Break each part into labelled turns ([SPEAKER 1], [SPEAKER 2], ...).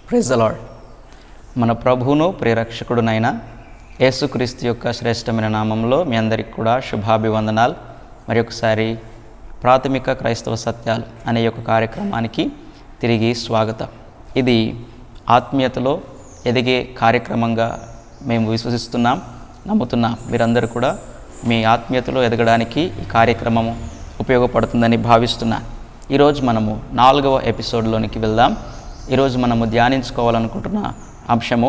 [SPEAKER 1] Praise the lord. మన ప్రభువును ప్రియరక్షకుడునైన యేసుక్రీస్తు యొక్క శ్రేష్టమైన నామంలో మీ అందరికీ కూడా శుభాభివందనాలు. మరి ఒకసారి ప్రాథమిక క్రైస్తవ సత్యాలు అనే యొక్క కార్యక్రమానికి తిరిగి స్వాగతం. ఇది ఆత్మీయతలో ఎదిగే కార్యక్రమంగా మేము విశ్వసిస్తున్నాం, నమ్ముతున్నాం. మీరందరూ కూడా మీ ఆత్మీయతలో ఎదగడానికి ఈ కార్యక్రమము ఉపయోగపడుతుందని భావిస్తున్నాను. ఈరోజు మనము 4వ ఎపిసోడ్లోనికి వెళ్దాం. ఈరోజు మనము ధ్యానించుకోవాలనుకుంటున్న అంశము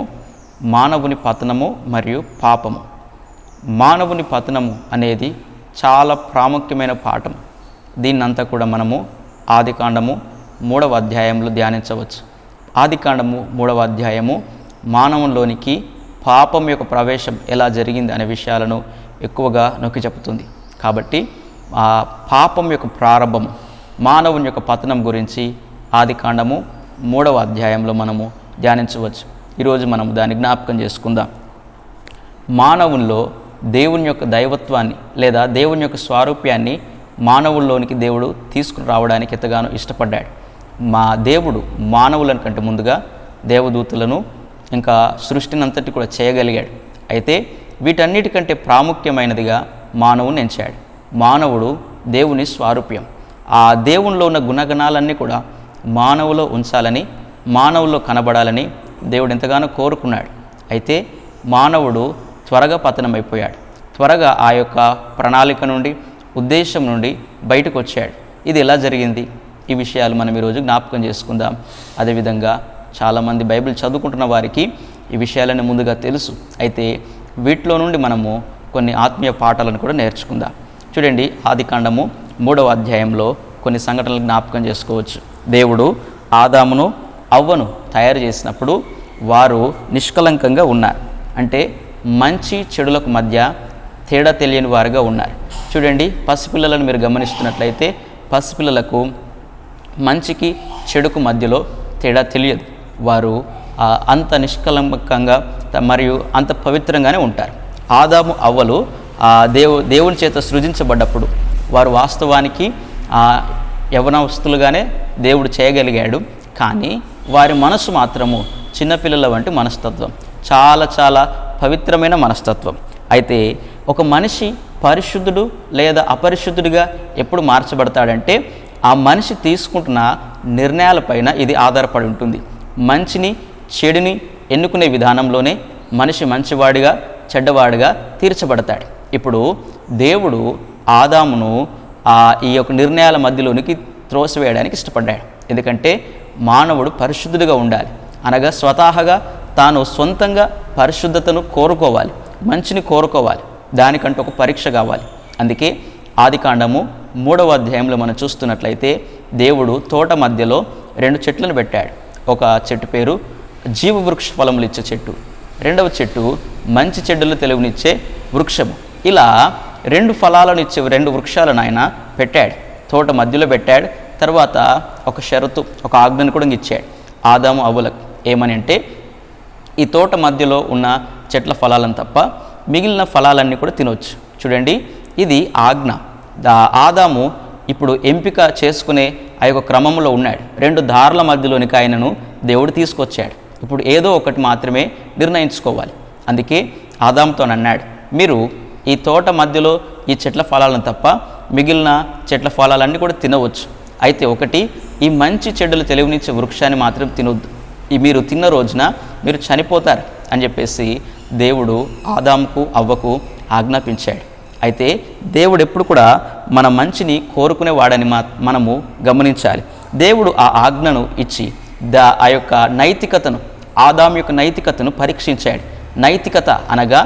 [SPEAKER 1] మానవుని పతనము మరియు పాపము. మానవుని పతనము అనేది చాలా ప్రాముఖ్యమైన పాఠం. దీన్నంతా కూడా మనము ఆదికాండము 3వ అధ్యాయంలో ధ్యానించవచ్చు. ఆదికాండము 3వ అధ్యాయము మానవునిలోనికి పాపం యొక్క ప్రవేశం ఎలా జరిగింది అనే విషయాలను ఎక్కువగా నొక్కి చెబుతుంది. కాబట్టి ఆ పాపం యొక్క ప్రారంభము, మానవుని యొక్క పతనం గురించి ఆదికాండము 3వ అధ్యాయంలో మనము ధ్యానించవచ్చు. ఈరోజు మనము దాన్ని జ్ఞాపకం చేసుకుందాం. మానవుల్లో దేవుని యొక్క దైవత్వాన్ని లేదా దేవుని యొక్క స్వారూప్యాన్ని మానవుల్లోనికి దేవుడు తీసుకుని రావడానికి ఎంతగానో ఇష్టపడ్డాడు. మా దేవుడు మానవులను కంటే ముందుగా దేవదూతలను ఇంకా సృష్టినంతటి కూడా చేయగలిగాడు. అయితే వీటన్నిటికంటే ప్రాముఖ్యమైనదిగా మానవుని ఎంచాడు. మానవుడు దేవుని స్వారూప్యం. ఆ దేవునిలో ఉన్న గుణగణాలన్నీ కూడా మానవులో ఉంచాలని, మానవుల్లో కనబడాలని దేవుడు ఎంతగానో కోరుకున్నాడు. అయితే మానవుడు త్వరగా పతనమైపోయాడు. త్వరగా ఆ యొక్క ప్రణాళిక నుండి, ఉద్దేశం నుండి బయటకు వచ్చాడు. ఇది ఎలా జరిగింది? ఈ విషయాలు మనం ఈరోజు జ్ఞాపకం చేసుకుందాం. అదేవిధంగా చాలామంది బైబిల్ చదువుకుంటున్న వారికి ఈ విషయాలన్నీ ముందుగా తెలుసు. అయితే వీటిలో నుండి మనము కొన్ని ఆత్మీయ పాఠాలను కూడా నేర్చుకుందాం. చూడండి, ఆదికాండము 3వ అధ్యాయంలో కొన్ని సంఘటనలు జ్ఞాపకం చేసుకోవచ్చు. దేవుడు ఆదామును అవ్వను తయారు చేసినప్పుడు వారు నిష్కలంకంగా ఉన్నారు. అంటే మంచి చెడులకు మధ్య తేడా తెలియని వారుగా ఉన్నారు. చూడండి, పసిపిల్లలను మీరు గమనిస్తున్నట్లయితే పసిపిల్లలకు మంచికి చెడుకు మధ్యలో తేడా తెలియదు. వారు అంత నిష్కలంకంగా మరియు అంత పవిత్రంగానే ఉంటారు. ఆదాము అవ్వలు దేవుని చేత సృజించబడ్డప్పుడు వారు వాస్తవానికి యవనస్తులుగానే దేవుడు చేయగలిగాడు. కానీ వారి మనసు మాత్రము చిన్నపిల్లల వంటి మనస్తత్వం, చాలా చాలా పవిత్రమైన మనస్తత్వం. అయితే ఒక మనిషి పరిశుద్ధుడు లేదా అపరిశుద్ధుడిగా ఎప్పుడు మార్చబడతాడంటే ఆ మనిషి తీసుకుంటున్న నిర్ణయాలపైన ఇది ఆధారపడి ఉంటుంది. మంచిని చెడుని ఎన్నుకునే విధానంలోనే మనిషి మంచివాడిగా చెడ్డవాడిగా తీర్చబడతాడు. ఇప్పుడు దేవుడు ఆదామును ఈ యొక్క నిర్ణయాల మధ్యలోనికి త్రోసివేయడానికి ఇష్టపడ్డాడు. ఎందుకంటే మానవుడు పరిశుద్ధుడిగా ఉండాలి, అనగా స్వతహాగా తాను సొంతంగా పరిశుద్ధతను కోరుకోవాలి, మంచిని కోరుకోవాలి. దానికంటే ఒక పరీక్ష కావాలి. అందుకే ఆదికాండము 3వ అధ్యాయంలో మనం చూస్తున్నట్లయితే దేవుడు తోట మధ్యలో 2 చెట్లను పెట్టాడు. ఒక చెట్టు పేరు జీవవృక్ష ఫలములు ఇచ్చే చెట్టు, రెండవ చెట్టు మంచి చెడ్డలు తెలివినిచ్చే వృక్షము. ఇలా 2 ఫలాలను ఇచ్చే 2 వృక్షాలను ఆయన పెట్టాడు, తోట మధ్యలో పెట్టాడు. తర్వాత ఒక షరతు, ఒక ఆజ్ఞను కూడా ఇచ్చాడు ఆదాము అవ్వలకు. ఏమని అంటే, ఈ తోట మధ్యలో ఉన్న చెట్ల ఫలాలను తప్ప మిగిలిన ఫలాలన్నీ కూడా తినవచ్చు. చూడండి, ఇది ఆజ్ఞ. ఆదాము ఇప్పుడు ఎంపిక చేసుకునే ఆ యొక్క క్రమంలో ఉన్నాడు. 2 దారుల మధ్యలోనికి ఆయనను దేవుడు తీసుకొచ్చాడు. ఇప్పుడు ఏదో ఒకటి మాత్రమే నిర్ణయించుకోవాలి. అందుకే ఆదాముతో అన్నాడు, మీరు ఈ తోట మధ్యలో ఈ చెట్ల ఫలాలను తప్ప మిగిలిన చెట్ల ఫలాలన్నీ కూడా తినవచ్చు. అయితే ఒకటి, ఈ మంచి చెడ్డలు తెలివినిచ్చే వృక్షాన్ని మాత్రం తినొద్దు. మీరు తిన్న రోజున మీరు చనిపోతారు అని చెప్పేసి దేవుడు ఆదాముకు అవ్వకు ఆజ్ఞాపించాడు. అయితే దేవుడు ఎప్పుడు కూడా మన మంచిని కోరుకునేవాడని మనము గమనించాలి. దేవుడు ఆ ఆజ్ఞను ఇచ్చి ఆ యొక్క నైతికతను, ఆదాము యొక్క నైతికతను పరీక్షించాడు. నైతికత అనగా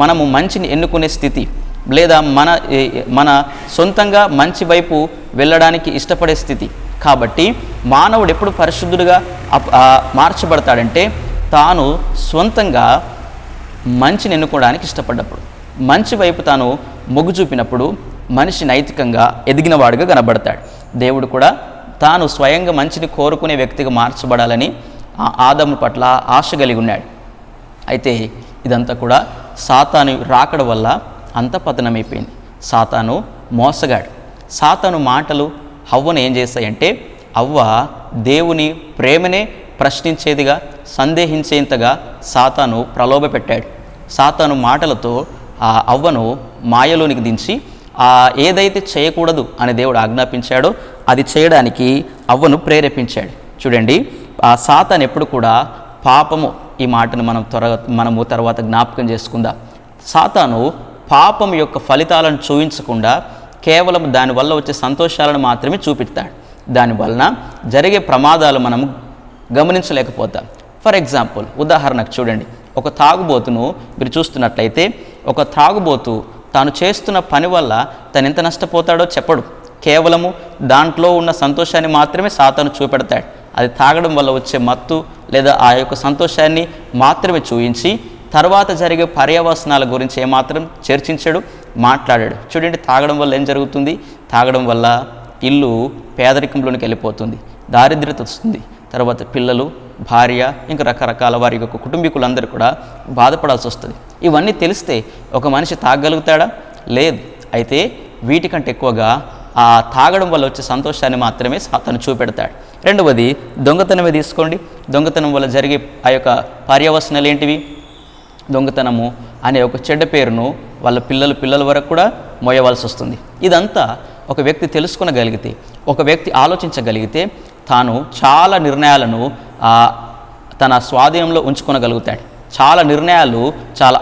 [SPEAKER 1] మనము మంచిని ఎన్నుకునే స్థితి, లేదా మన సొంతంగా మంచి వైపు వెళ్ళడానికి ఇష్టపడే స్థితి. కాబట్టి మానవుడు ఎప్పుడు పరిశుద్ధుడిగా మార్చబడతాడంటే తాను సొంతంగా మంచిని ఎన్నుకోవడానికి ఇష్టపడ్డప్పుడు, మంచి వైపు తాను మొగ్గు చూపినప్పుడు మనిషి నైతికంగా ఎదిగినవాడుగా కనబడతాడు. దేవుడు కూడా తాను స్వయంగా మంచిని కోరుకునే వ్యక్తిగా మార్చబడాలని ఆదాము పట్ల ఆశ కలిగి ఉన్నాడు. అయితే ఇదంతా కూడా సాతాను రాకడ వల్ల అంత పతనమైపోయింది. సాతాను మోసగాడు. సాతాను మాటలు హవ్వను ఏం చేస్తాయంటే, అవ్వ దేవుని ప్రేమనే ప్రశ్నించేదిగా, సందేహించేంతగా సాతాను ప్రలోభపెట్టాడు. సాతాను మాటలతో ఆ అవ్వను మాయలోనికి దించి ఏదైతే చేయకూడదు అని దేవుడు ఆజ్ఞాపించాడో అది చేయడానికి అవ్వను ప్రేరేపించాడు. చూడండి, ఆ సాతాను ఎప్పుడు కూడా పాపము, ఈ మాటను మనము తర్వాత జ్ఞాపకం చేసుకుందాం. సాతాను పాపం యొక్క ఫలితాలను చూపించకుండా కేవలం దానివల్ల వచ్చే సంతోషాలను మాత్రమే చూపిస్తాడు. దానివలన జరిగే ప్రమాదాలు మనము గమనించలేకపోతాం. ఫర్ ఎగ్జాంపుల్, ఉదాహరణకు చూడండి, ఒక తాగుబోతును మీరు చూస్తున్నట్లయితే, ఒక తాగుబోతు తాను చేస్తున్న పని వల్ల తను ఎంత నష్టపోతాడో చెప్పడు. కేవలము దాంట్లో ఉన్న సంతోషాన్ని మాత్రమే సాతాను చూపెడతాడు. అది తాగడం వల్ల వచ్చే మత్తు లేదా ఆ యొక్క సంతోషాన్ని మాత్రమే చూపించి తర్వాత జరిగే పర్యవసనాల గురించి ఏమాత్రం చర్చించడు, మాట్లాడాడు. చూడండి, తాగడం వల్ల ఏం జరుగుతుంది? తాగడం వల్ల ఇల్లు పేదరికంలోనికి వెళ్ళిపోతుంది, దారిద్ర్యత వస్తుంది, తర్వాత పిల్లలు, భార్య, ఇంకా రకరకాల వారి యొక్క కుటుంబీకులందరూ కూడా బాధపడాల్సి వస్తుంది. ఇవన్నీ తెలిస్తే ఒక మనిషి తాగగలుగుతాడా? లేదు. అయితే వీటికంటే ఎక్కువగా ఆ తాగడం వల్ల వచ్చే సంతోషాన్ని మాత్రమే సాతాను చూపెడతాడు. రెండవది, దొంగతనమే తీసుకోండి. దొంగతనం వల్ల జరిగే ఆ యొక్క పర్యవసనాలు ఏంటివి? దొంగతనము అనే ఒక చెడ్డ పేరును వాళ్ళ పిల్లల వరకు కూడా మోయవలసి వస్తుంది. ఇదంతా ఒక వ్యక్తి తెలుసుకొనగలిగితే, ఒక వ్యక్తి ఆలోచించగలిగితే తాను చాలా నిర్ణయాలను తన స్వాధీనంలో ఉంచుకొనగలుగుతాడు. చాలా నిర్ణయాలు చాలా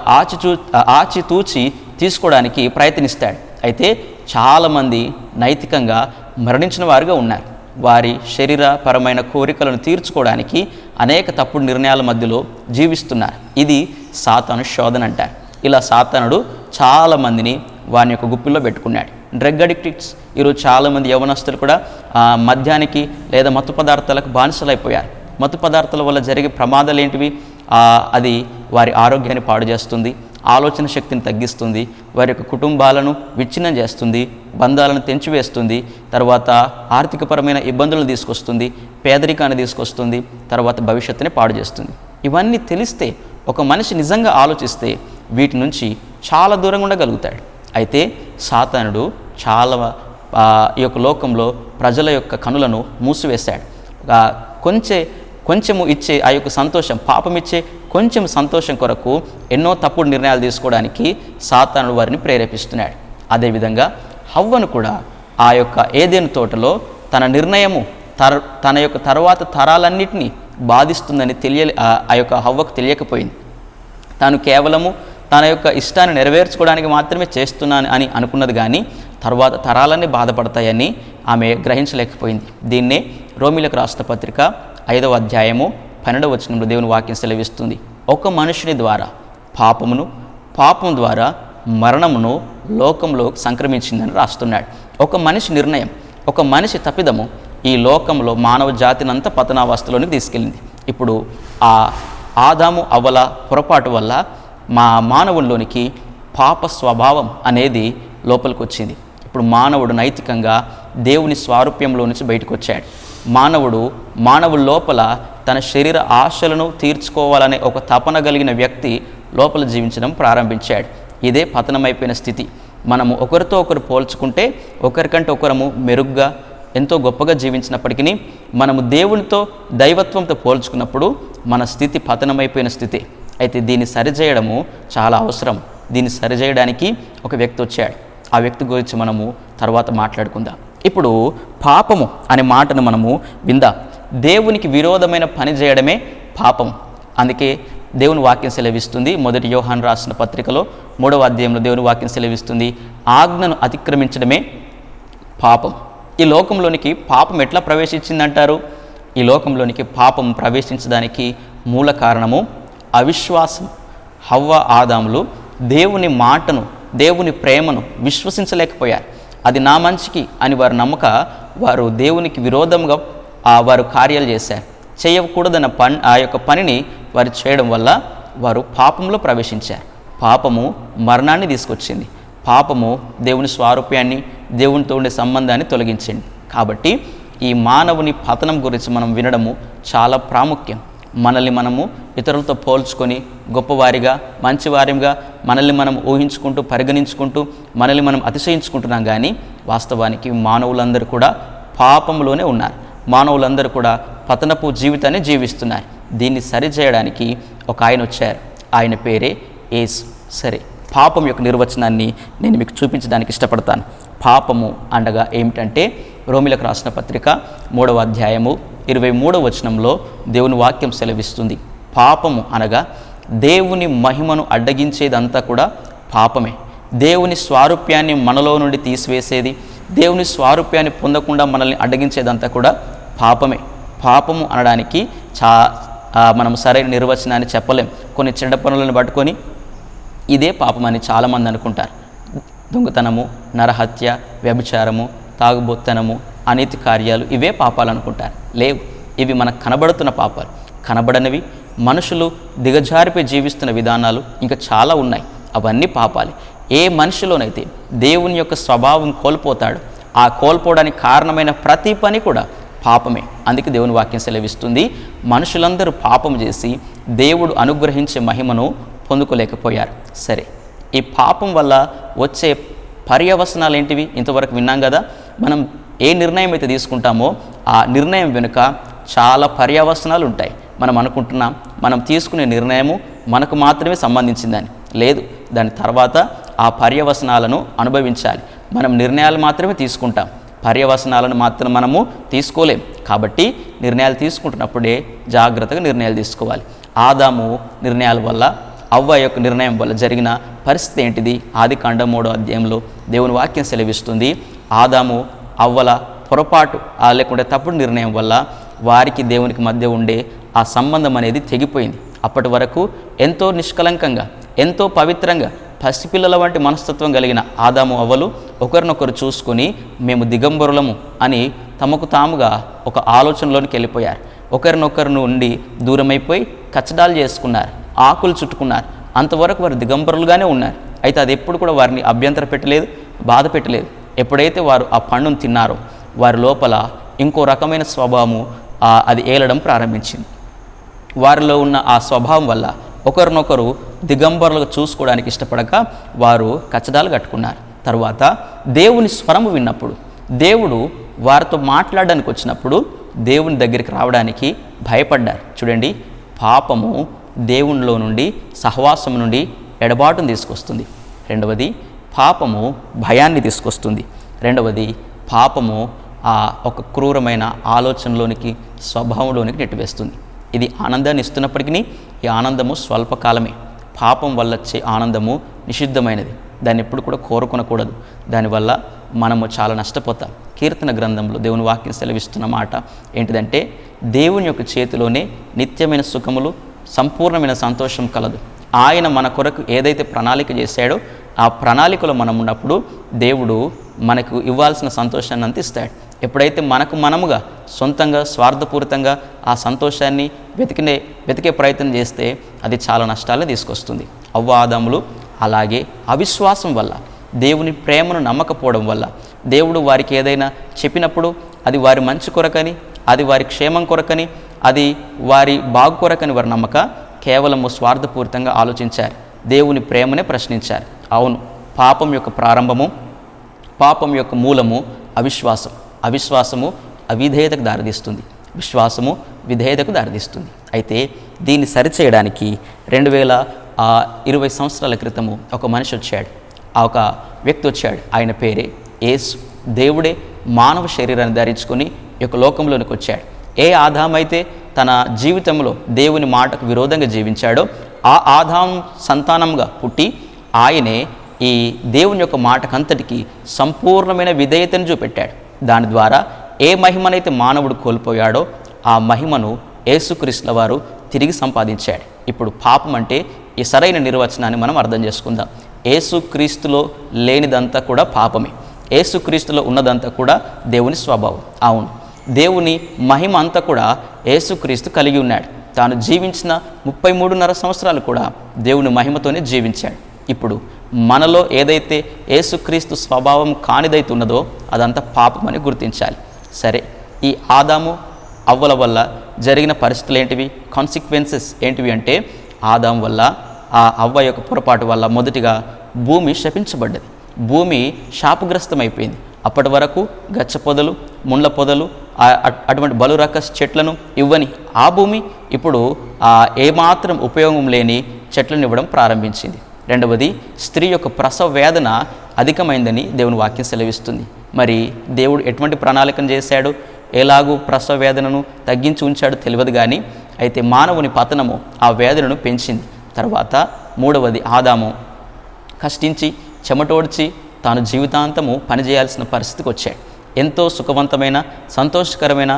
[SPEAKER 1] ఆచితూచి తీసుకోవడానికి ప్రయత్నిస్తాడు. అయితే చాలామంది నైతికంగా మరణించిన వారుగా ఉన్నారు. వారి శరీరపరమైన కోరికలను తీర్చుకోవడానికి అనేక తప్పుడు నిర్ణయాల మధ్యలో జీవిస్తున్నారు. ఇది సాతాను శోధన అంటారు. ఇలా సాతానుడు చాలామందిని వాని యొక్క గుప్పిల్లో పెట్టుకున్నాడు. డ్రగ్ అడిక్టిక్స్, ఈరోజు చాలామంది యవనస్తులు కూడా మద్యానికి లేదా మత్తు పదార్థాలకు బానిసలైపోయారు. మత్తు పదార్థాల వల్ల జరిగే ప్రమాదాలు ఏంటివి? అది వారి ఆరోగ్యాన్ని పాడు చేస్తుంది, ఆలోచన శక్తిని తగ్గిస్తుంది, వారి యొక్క కుటుంబాలను విచ్ఛిన్నం చేస్తుంది, బంధాలను తెంచివేస్తుంది, తర్వాత ఆర్థికపరమైన ఇబ్బందులను తీసుకొస్తుంది, పేదరికాన్ని తీసుకొస్తుంది, తర్వాత భవిష్యత్తుని పాడు చేస్తుంది. ఇవన్నీ తెలిస్తే ఒక మనిషి నిజంగా ఆలోచిస్తే వీటి నుంచి చాలా దూరంగా ఉండగలుగుతాడు. అయితే సాతానుడు చాలా ఈ యొక్క లోకంలో ప్రజల యొక్క కనులను మూసివేశాడు. కొంచెము ఇచ్చే ఆ యొక్క సంతోషం, పాపం ఇచ్చే కొంచెం సంతోషం కొరకు ఎన్నో తప్పుడు నిర్ణయాలు తీసుకోవడానికి సాతానుడు వారిని ప్రేరేపిస్తున్నాడు. అదేవిధంగా హవ్వను కూడా ఆ యొక్క ఏదెను తోటలో తన నిర్ణయము తన యొక్క తర్వాత తరాలన్నింటినీ బాధిస్తుందని ఆ యొక్క హవ్వకు తెలియకపోయింది. తాను కేవలము తన యొక్క ఇష్టాన్ని నెరవేర్చుకోవడానికి మాత్రమే చేస్తున్నాను అని అనుకున్నది, కానీ తర్వాత తరాలన్నీ బాధపడతాయని ఆమె గ్రహించలేకపోయింది. దీన్నే రోమీలకు రాసిన పత్రిక 5వ అధ్యాయము 12వ వచనంలో దేవుని వాక్యం సెలవిస్తుంది. ఒక మనుషుని ద్వారా పాపం ద్వారా మరణమును లోకంలో సంక్రమించిందని రాస్తున్నాడు. ఒక మనిషి నిర్ణయం, ఒక మనిషి తప్పిదము ఈ లోకంలో మానవ జాతినంతా పతనావస్థలోనికి తీసుకెళ్ళింది. ఇప్పుడు ఆ ఆదాము అవ్వల పొరపాటు వల్ల మానవుల్లోనికి పాప స్వభావం అనేది లోపలికి వచ్చింది. ఇప్పుడు మానవుడు నైతికంగా దేవుని స్వారూప్యంలో నుంచి బయటకు వచ్చాడు. మానవుడు లోపల తన శరీర ఆశలను తీర్చుకోవాలనే ఒక తపన కలిగిన వ్యక్తి లోపల జీవించడం ప్రారంభించాడు. ఇదే పతనమైపోయిన స్థితి. మనము ఒకరితో ఒకరు పోల్చుకుంటే ఒకరికంటే ఒకరము మెరుగ్గా ఎంతో గొప్పగా జీవించినప్పటికీ మనము దేవునితో దైవత్వంతో పోల్చుకున్నప్పుడు మన స్థితి పతనమైపోయిన స్థితి. అయితే దీన్ని సరిచేయడము చాలా అవసరం. దీన్ని సరిచేయడానికి ఒక వ్యక్తి వచ్చాడు. ఆ వ్యక్తి గురించి మనము తర్వాత మాట్లాడుకుందాం. ఇప్పుడు పాపము అనే మాటను మనము విందాం. దేవునికి విరోధమైన పని చేయడమే పాపం. అందుకే దేవుని వాక్యం సెలవిస్తుంది. 1 యోహాను రాసిన పత్రికలో 3వ అధ్యాయంలో దేవుని వాక్యం సెలవిస్తుంది, ఆజ్ఞను అతిక్రమించడమే పాపం. ఈ లోకంలోనికి పాపం ఎట్లా ప్రవేశించిందంటారు? ఈ లోకంలోనికి పాపం ప్రవేశించడానికి మూల కారణము అవిశ్వాసం. హవ్వ ఆదాములు దేవుని మాటను, దేవుని ప్రేమను విశ్వసించలేకపోయారు. అది నా మంచికి అని వారు నమ్మక వారు దేవునికి విరోధంగా వారు కార్యాలు చేశారు. చేయకూడదన్న ఆ యొక్క పనిని వారు చేయడం వల్ల వారు పాపంలో ప్రవేశించారు. పాపము మరణాన్ని తీసుకొచ్చింది. పాపము దేవుని స్వారూప్యాన్ని, దేవునితో ఉండే సంబంధాన్ని తొలగించింది. కాబట్టి ఈ మానవుని పతనం గురించి మనం వినడము చాలా ప్రాముఖ్యం. మనల్ని మనము ఇతరులతో పోల్చుకొని గొప్పవారిగా, మంచివారిగా మనల్ని మనం ఊహించుకుంటూ, పరిగణించుకుంటూ, మనల్ని మనం అతిశయించుకుంటున్నాం. కానీ వాస్తవానికి మానవులందరూ కూడా పాపంలోనే ఉన్నారు. మానవులందరూ కూడా పతనపు జీవితాన్ని జీవిస్తున్నారు. దీన్ని సరిచేయడానికి ఒక ఆయన వచ్చారు. ఆయన పేరే యేసు. సరే, పాపం యొక్క నిర్వచనాన్ని నేను మీకు చూపించడానికి ఇష్టపడతాను. పాపము అనగా ఏమిటంటే, రోమిలకు రాసిన పత్రిక 3వ అధ్యాయము 23వ వచనంలో దేవుని వాక్యం సెలవిస్తుంది. పాపము అనగా దేవుని మహిమను అడ్డగించేదంతా కూడా పాపమే. దేవుని స్వారూప్యాన్ని మనలో నుండి తీసివేసేది, దేవుని స్వారూప్యాన్ని పొందకుండా మనల్ని అడ్డగించేదంతా కూడా పాపమే. పాపము అనడానికి మనం సరైన నిర్వచనాన్ని చెప్పలేం. కొన్ని చెడ్డ పనులను పట్టుకొని ఇదే పాపమని చాలామంది అనుకుంటారు. దొంగతనము, నరహత్య, వ్యభిచారము, తాగుబోత్తనము, అనీతి కార్యాలు ఇవే పాపాలు అనుకుంటారు. లేవు, ఇవి మనకు కనబడుతున్న పాపాలు. కనబడనివి, మనుషులు దిగజారిపోయి జీవిస్తున్న విధానాలు ఇంకా చాలా ఉన్నాయి. అవన్నీ పాపాలే. ఏ మనిషిలోనైతే దేవుని యొక్క స్వభావం కోల్పోతాడో ఆ కోల్పోవడానికి కారణమైన ప్రతి పని కూడా పాపమే. అందుకే దేవుని వాక్యం సెలవిస్తుంది, మనుషులందరూ పాపం చేసి దేవుడు అనుగ్రహించే మహిమను పొందుకోలేకపోయారు. సరే, ఈ పాపం వల్ల వచ్చే పర్యవసనాలు ఏంటివి? ఇంతవరకు విన్నాం కదా. మనం ఏ నిర్ణయం అయితే తీసుకుంటామో ఆ నిర్ణయం వెనుక చాలా పర్యవసనాలు ఉంటాయి. మనం అనుకుంటున్నాం మనం తీసుకునే నిర్ణయము మనకు మాత్రమే సంబంధించిందని. లేదు, దాని తర్వాత ఆ పర్యవసనాలను అనుభవించాలి. మనం నిర్ణయాలు మాత్రమే తీసుకుంటాం, పర్యవసనాలను మాత్రం మనము తీసుకోలేం. కాబట్టి నిర్ణయాలు తీసుకుంటున్నప్పుడే జాగ్రత్తగా నిర్ణయాలు తీసుకోవాలి. ఆదాము నిర్ణయాల వల్ల, అవ్వ యొక్క నిర్ణయం వల్ల జరిగిన పరిస్థితి ఏంటిది? ఆదికాండం 3వ అధ్యాయంలో దేవుని వాక్యం సెలవిస్తుంది, ఆదాము అవ్వల పొరపాటు లేకుంటే తప్పుడు నిర్ణయం వల్ల వారికి దేవునికి మధ్య ఉండే ఆ సంబంధం అనేది తెగిపోయింది. అప్పటి వరకు ఎంతో నిష్కలంకంగా, ఎంతో పవిత్రంగా, పసిపిల్లల వంటి మనస్తత్వం కలిగిన ఆదాము అవ్వలు ఒకరినొకరు చూసుకొని మేము దిగంబరులము అని తమకు తాముగా ఒక ఆలోచనలోనికి వెళ్ళిపోయారు. ఒకరినొకరు నుండి దూరమైపోయి కచ్చడాలు చేసుకున్నారు, ఆకులు చుట్టుకున్నారు. అంతవరకు వారు దిగంబరులుగానే ఉన్నారు. అయితే అది ఎప్పుడు కూడా వారిని అభ్యంతర పెట్టలేదు, బాధ పెట్టలేదు. ఎప్పుడైతే వారు ఆ పండును తిన్నారో వారి లోపల ఇంకో రకమైన స్వభావము అది ఏలడం ప్రారంభించింది. వారిలో ఉన్న ఆ స్వభావం వల్ల ఒకరినొకరు దిగంబరులుగా చూసుకోవడానికి ఇష్టపడక వారు కచ్చడాలు కట్టుకున్నారు. తర్వాత దేవుని స్వరము విన్నప్పుడు, దేవుడు వారితో మాట్లాడడానికి వచ్చినప్పుడు దేవుని దగ్గరికి రావడానికి భయపడ్డారు. చూడండి, పాపము దేవునిలో నుండి, సహవాసం నుండి ఎడబాటును తీసుకొస్తుంది. రెండవది, పాపము భయాన్ని తీసుకొస్తుంది. రెండవది, పాపము ఒక క్రూరమైన ఆలోచనలోనికి, స్వభావంలోనికి నెట్టివేస్తుంది. ఇది ఆనందాన్ని ఇస్తున్నప్పటికీ ఈ ఆనందము స్వల్పకాలమే. పాపం వల్ల వచ్చే ఆనందము నిషిద్ధమైనది, దాన్ని ఎప్పుడు కూడా కోరుకొనకూడదు. దానివల్ల మనము చాలా నష్టపోతాం. కీర్తన గ్రంథంలో దేవుని వాక్యం సెలవిస్తున్న మాట ఏంటిదంటే, దేవుని యొక్క చేతిలోనే నిత్యమైన సుఖములు, సంపూర్ణమైన సంతోషం కలదు. ఆయన మన కొరకు ఏదైతే ప్రణాళిక చేశాడో ఆ ప్రణాళికలో మనం ఉన్నప్పుడు దేవుడు మనకు ఇవ్వాల్సిన సంతోషాన్ని అందిస్తాడు. ఎప్పుడైతే మనకు మనముగా సొంతంగా స్వార్థపూరితంగా ఆ సంతోషాన్ని వెతికే ప్రయత్నం చేస్తే అది చాలా నష్టాలే తీసుకొస్తుంది. అవ్వ ఆదాములు అలాగే అవిశ్వాసం వల్ల, దేవుని ప్రేమను నమ్మకపోవడం వల్ల, దేవుడు వారికి ఏదైనా చెప్పినప్పుడు అది వారి మంచి కొరకని, అది వారి క్షేమం కొరకని, అది వారి బాగు కొరకని వారు నమ్మక కేవలము స్వార్థపూరితంగా ఆలోచించారు. దేవుని ప్రేమనే ప్రశ్నించారు. అవును, పాపం యొక్క ప్రారంభము, పాపం యొక్క మూలము అవిశ్వాసం. అవిశ్వాసము అవిధేయతకు దారితీస్తుంది, విశ్వాసము విధేయతకు దారితీస్తుంది. అయితే దీన్ని సరిచేయడానికి 2020 సంవత్సరాల క్రితము ఒక మనిషి వచ్చాడు, ఒక వ్యక్తి వచ్చాడు. ఆయన పేరే యేసు. దేవుడే మానవ శరీరాన్ని ధరించుకొని ఈ యొక్క లోకంలోనికి వచ్చాడు. ఏ ఆదామైతే తన జీవితంలో దేవుని మాటకు విరోధంగా జీవించాడో ఆ ఆదాం సంతానంగా పుట్టి ఆయనే ఈ దేవుని యొక్క మాటకంతటికి సంపూర్ణమైన విధేయతను చూపెట్టాడు. దాని ద్వారా ఏ మహిమనైతే మానవుడు కోల్పోయాడో ఆ మహిమను యేసుక్రీస్తుల వారు తిరిగి సంపాదించాడు. ఇప్పుడు పాపం అంటే ఈ సరైన నిర్వచనాన్ని మనం అర్థం చేసుకుందాం. యేసుక్రీస్తులో లేనిదంతా కూడా పాపమే, యేసుక్రీస్తులో ఉన్నదంతా కూడా దేవుని స్వభావం. అవును, దేవుని మహిమ అంతా కూడా యేసుక్రీస్తు కలిగి ఉన్నాడు. తాను జీవించిన 33.5 సంవత్సరాలు కూడా దేవుని మహిమతోనే జీవించాడు. ఇప్పుడు మనలో ఏదైతే యేసుక్రీస్తు స్వభావం కానిదైతే ఉన్నదో అదంతా పాపమని గుర్తించాలి. సరే, ఈ ఆదాము అవ్వల వల్ల జరిగిన పరిస్థితులు ఏంటివి? కాన్సిక్వెన్సెస్ ఏంటివి అంటే, ఆదాం వల్ల, ఆ అవ్వ యొక్క పొరపాటు వల్ల మొదటిగా భూమి శపించబడ్డది. భూమి శాపగ్రస్తమైపోయింది. అప్పటి వరకు గచ్చ పొదలు, ముండ్ల పొదలు, అటువంటి బలురకస్ చెట్లను ఇవ్వని ఆ భూమి ఇప్పుడు ఏమాత్రం ఉపయోగం లేని చెట్లను ఇవ్వడం ప్రారంభించింది. రెండవది, స్త్రీ యొక్క ప్రసవ వేదన అధికమైందని దేవుని వాక్యం సెలవిస్తుంది. మరి దేవుడు ఎటువంటి ప్రణాళికను చేశాడు, ఎలాగూ ప్రసవ వేదనను తగ్గించి ఉంచాడు తెలియదు, కానీ అయితే మానవుని పతనము ఆ వేదనను పెంచింది. తర్వాత మూడవది, ఆదాము కష్టించి చెమటోడ్చి తాను జీవితాంతము పనిచేయాల్సిన పరిస్థితికి వచ్చాడు. ఎంతో సుఖవంతమైన సంతోషకరమైన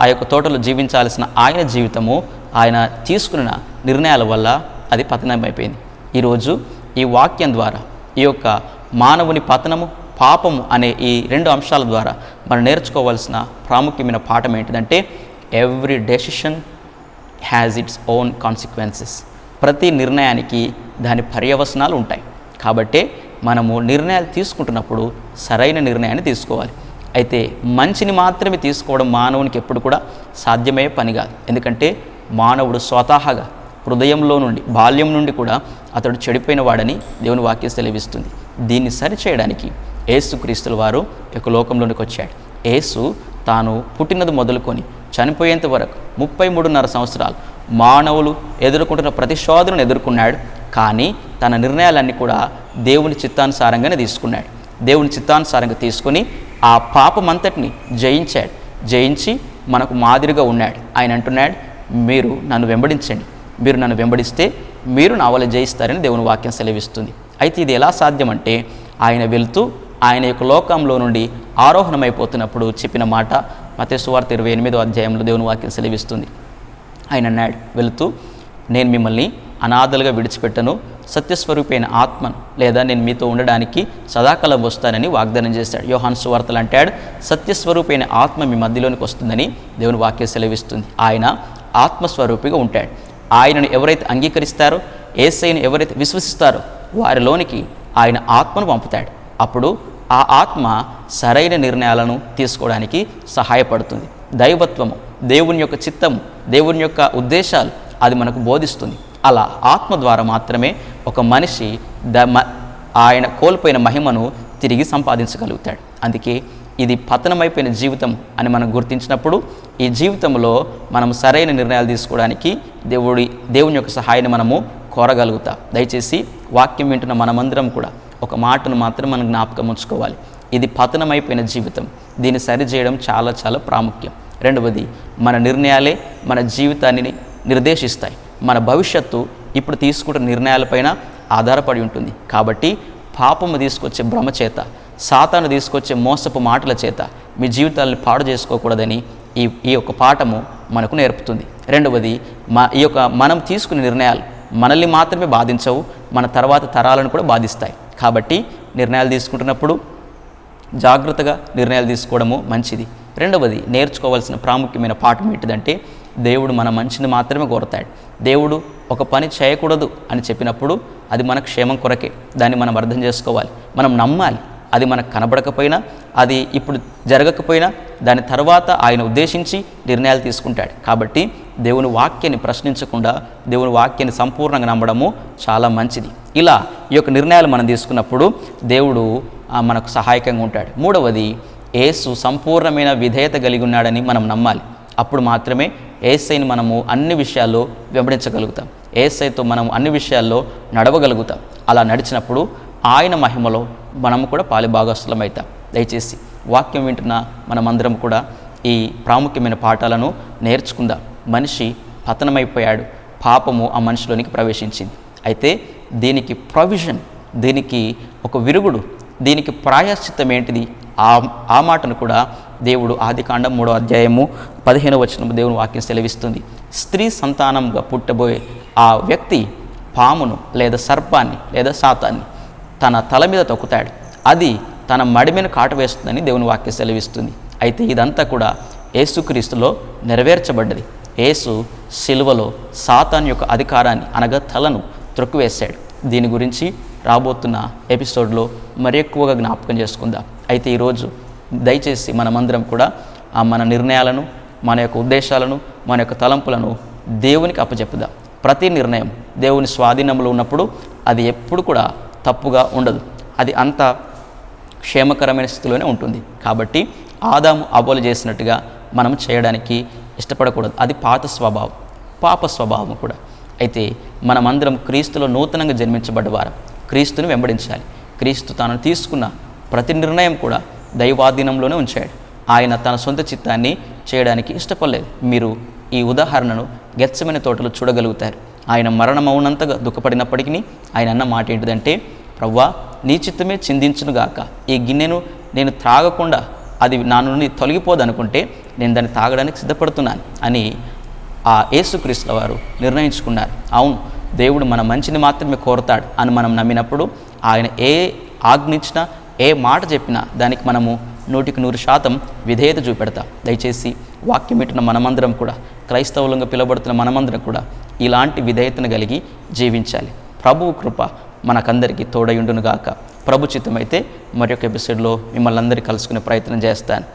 [SPEAKER 1] ఆ యొక్క తోటలో జీవించాల్సిన ఆయన జీవితము ఆయన తీసుకున్న నిర్ణయాల వల్ల అది పతనమైపోయింది. ఈరోజు ఈ వాక్యం ద్వారా ఈ యొక్క మానవుని పతనము, పాపము అనే ఈ రెండు అంశాల ద్వారా మనం నేర్చుకోవాల్సిన ప్రాముఖ్యమైన పాఠం ఏంటిదంటే, every decision has its own consequences. ప్రతి నిర్ణయానికి దాని పర్యవసనాలు ఉంటాయి. కాబట్టే మనము నిర్ణయాలు తీసుకుంటున్నప్పుడు సరైన నిర్ణయాన్ని తీసుకోవాలి. అయితే మంచిని మాత్రమే తీసుకోవడం మానవునికి ఎప్పుడు కూడా సాధ్యమయ్యే పని కాదు. ఎందుకంటే మానవుడు స్వతహాగా హృదయంలో నుండి, బాల్యం నుండి కూడా అతడు చెడిపోయిన వాడని దేవుని వాక్యం సెలవిస్తుంది. దీన్ని సరిచేయడానికి యేసుక్రీస్తుల వారు యొక్క లోకంలోనికి వచ్చాడు. యేసు తాను పుట్టినది మొదలుకొని చనిపోయేంత వరకు 33.5 సంవత్సరాలు మానవులు ఎదుర్కొంటున్న ప్రతిశోధనను ఎదుర్కొన్నాడు. కానీ తన నిర్ణయాలన్నీ కూడా దేవుని చిత్తానుసారంగానే తీసుకున్నాడు. దేవుని చిత్తానుసారంగా తీసుకుని ఆ పాపమంతటిని జయించాడు. జయించి మనకు మాదిరిగా ఉన్నాడు. ఆయన అంటున్నాడు, మీరు నన్ను వెంబడించండి, మీరు నన్ను వెంబడిస్తే మీరు నా వల్ల జయిస్తారని దేవుని వాక్యం సెలవిస్తుంది. అయితే ఇది ఎలా సాధ్యమంటే, ఆయన వెళ్తూ ఆయన యొక్క లోకంలో నుండి ఆరోహణమైపోతున్నప్పుడు చెప్పిన మాట మత్తయి సువార్త 28వ అధ్యాయంలో దేవుని వాక్యం సెలవిస్తుంది. ఆయన అన్నాడు వెళుతూ, నేను మిమ్మల్ని అనాథలుగా విడిచిపెట్టను, సత్యస్వరూపైన ఆత్మను లేదా నేను మీతో ఉండడానికి సదాకాలం వస్తానని వాగ్దానం చేశాడు. యోహాను సువార్తలు అంటాడు, సత్యస్వరూపైన ఆత్మ మీ మధ్యలోనికి వస్తుందని దేవుని వాక్యం సెలవిస్తుంది. ఆయన ఆత్మస్వరూపిగా ఉంటాడు. ఆయనను ఎవరైతే అంగీకరిస్తారో, యేసయ్యను ఎవరైతే విశ్వసిస్తారో వారిలోనికి ఆయన ఆత్మను పంపుతాడు. అప్పుడు ఆ ఆత్మ సరైన నిర్ణయాలను తీసుకోవడానికి సహాయపడుతుంది. దైవత్వము, దేవుని యొక్క చిత్తము, దేవుని యొక్క ఉద్దేశాలు అది మనకు బోధిస్తుంది. అలా ఆత్మ ద్వారా మాత్రమే ఒక మనిషి ఆయన కోల్పోయిన మహిమను తిరిగి సంపాదించగలుగుతాడు. అందుకే ఇది పతనమైపోయిన జీవితం అని మనం గుర్తించినప్పుడు ఈ జీవితంలో మనం సరైన నిర్ణయాలు తీసుకోవడానికి దేవుని యొక్క సహాయాన్ని మనము కోరగలుగుతాం. దయచేసి వాక్యం వింటున్న మనమందరం కూడా ఒక మాటను మాత్రం మనం జ్ఞాపకం ఉంచుకోవాలి. ఇది పతనమైపోయిన జీవితం. దీన్ని సరిచేయడం చాలా చాలా ప్రాముఖ్యం. రెండవది, మన నిర్ణయాలే మన జీవితాన్ని నిర్దేశిస్తాయి. మన భవిష్యత్తు ఇప్పుడు తీసుకుంటున్న నిర్ణయాలపైన ఆధారపడి ఉంటుంది. కాబట్టి పాపము తీసుకొచ్చే భ్రమ చేత, సాతాను తీసుకొచ్చే మోసపు మాటల చేత మీ జీవితాలను పాడు చేసుకోకూడదని ఈ యొక్క పాఠము మనకు నేర్పుతుంది. రెండవది, మనం తీసుకునే నిర్ణయాలు మనల్ని మాత్రమే బాధించవు, మన తర్వాత తరాలను కూడా బాధిస్తాయి. కాబట్టి నిర్ణయాలు తీసుకుంటున్నప్పుడు జాగ్రత్తగా నిర్ణయాలు తీసుకోవడము మంచిది. రెండవది, నేర్చుకోవాల్సిన ప్రాముఖ్యమైన పాఠం ఏంటిదంటే, దేవుడు మన మంచిని మాత్రమే కోరతాడు. దేవుడు ఒక పని చేయకూడదు అని చెప్పినప్పుడు అది మన క్షేమం కొరకే. దాన్ని మనం అర్థం చేసుకోవాలి, మనం నమ్మాలి. అది మనకు కనబడకపోయినా, అది ఇప్పుడు జరగకపోయినా దాని తర్వాత ఆయన ఉద్దేశించి నిర్ణయాలు తీసుకుంటాడు. కాబట్టి దేవుని వాక్యాన్ని ప్రశ్నించకుండా దేవుని వాక్యాన్ని సంపూర్ణంగా నమ్మడము చాలా మంచిది. ఇలా ఈ యొక్క నిర్ణయాలు మనం తీసుకున్నప్పుడు దేవుడు మనకు సహాయకంగా ఉంటాడు. మూడవది, యేసు సంపూర్ణమైన విధేయత కలిగి ఉన్నాడని మనం నమ్మాలి. అప్పుడు మాత్రమే యేసయ్యని మనము అన్ని విషయాల్లో వెంబడించగలుగుతాం. యేసయ్యతో మనం అన్ని విషయాల్లో నడవగలుగుతాం. అలా నడిచినప్పుడు ఆయన మహిమలో మనము కూడా పాలిభాగస్తులమవుతాం. దయచేసి వాక్యం వింటున్న మనమందరం కూడా ఈ ప్రాముఖ్యమైన పాఠాలను నేర్చుకుందాం. మనిషి పతనమైపోయాడు, పాపము ఆ మనిషిలోనికి ప్రవేశించింది. అయితే దీనికి ప్రొవిజన్, దీనికి ఒక విరుగుడు, దీనికి ప్రాయశ్చిత్తం ఏంటిది? ఆ మాటను కూడా దేవుడు ఆదికాండం 3వ అధ్యాయము 15వ వచనం దేవుని వాక్యం సెలవిస్తుంది. స్త్రీ సంతానంగా పుట్టబోయే ఆ వ్యక్తి పామును లేదా సర్పాన్ని లేదా సాతాన్ని తన తల మీద తొక్కుతాడు. అది తన మడి మీద కాటు వేస్తుందని దేవుని వాక్యం సెలవిస్తుంది. అయితే ఇదంతా కూడా యేసుక్రీస్తులో నెరవేర్చబడ్డది. యేసు సిలువలో సాతాన్ యొక్క అధికారాన్ని అనగా తలను త్రొక్కివేశాడు. దీని గురించి రాబోతున్న ఎపిసోడ్లో మరి ఎక్కువగా జ్ఞాపకం చేసుకుందాం. అయితే ఈరోజు దయచేసి మనమందరం కూడా మన నిర్ణయాలను, మన యొక్క ఉద్దేశాలను, మన యొక్క తలంపులను దేవునికి అప్పచెప్పుదాం. ప్రతి నిర్ణయం దేవుని స్వాధీనంలో ఉన్నప్పుడు అది ఎప్పుడు కూడా తప్పుగా ఉండదు. అది అంత క్షేమకరమైన స్థితిలోనే ఉంటుంది. కాబట్టి ఆదాము అవ్వలు చేసినట్టుగా మనం చేయడానికి ఇష్టపడకూడదు. అది పాత స్వభావం, పాప స్వభావం కూడా. అయితే మనమందరం క్రీస్తులో నూతనంగా జన్మించబడ్డవారు. క్రీస్తుని వెంబడించాలి. క్రీస్తు తాను తీసుకున్న ప్రతి నిర్ణయం కూడా దైవాధీనంలోనే ఉంచాడు. ఆయన తన సొంత చిత్తాన్ని చేయడానికి ఇష్టపడలేదు. మీరు ఈ ఉదాహరణను గెత్సెమనే తోటలో చూడగలుగుతారు. ఆయన మరణమవునంతగా దుఃఖపడినప్పటికీ ఆయన అన్న మాట ఏంటిదంటే, ప్రవ్వా నీ చిత్తమే చిందించునుగాక, ఈ గిన్నెను నేను త్రాగకుండా అది నా నుండి తొలగిపోదనుకుంటే నేను దాన్ని తాగడానికి సిద్ధపడుతున్నాను అని ఆ యేసుక్రీస్తుల వారు నిర్ణయించుకున్నారు. అవును, దేవుడు మన మంచిని మాత్రమే కోరతాడు అని మనం నమ్మినప్పుడు ఆయన ఏ ఆజ్ఞించినా, ఏ మాట చెప్పినా దానికి మనము 100% విధేయత చూపెడతాం. దయచేసి వాక్యం వింటున్న మనమందరం కూడా, క్రైస్తవులంగా పిలువబడుతున్న మనమందరం కూడా ఇలాంటి విధేయతను కలిగి జీవించాలి. ప్రభువు కృప మనకందరికీ తోడయుండునుగాక. ప్రభు చిత్తమైతే మరి ఒక ఎపిసోడ్లో మిమ్మల్ని అందరికీ కలుసుకునే ప్రయత్నం చేస్తాను.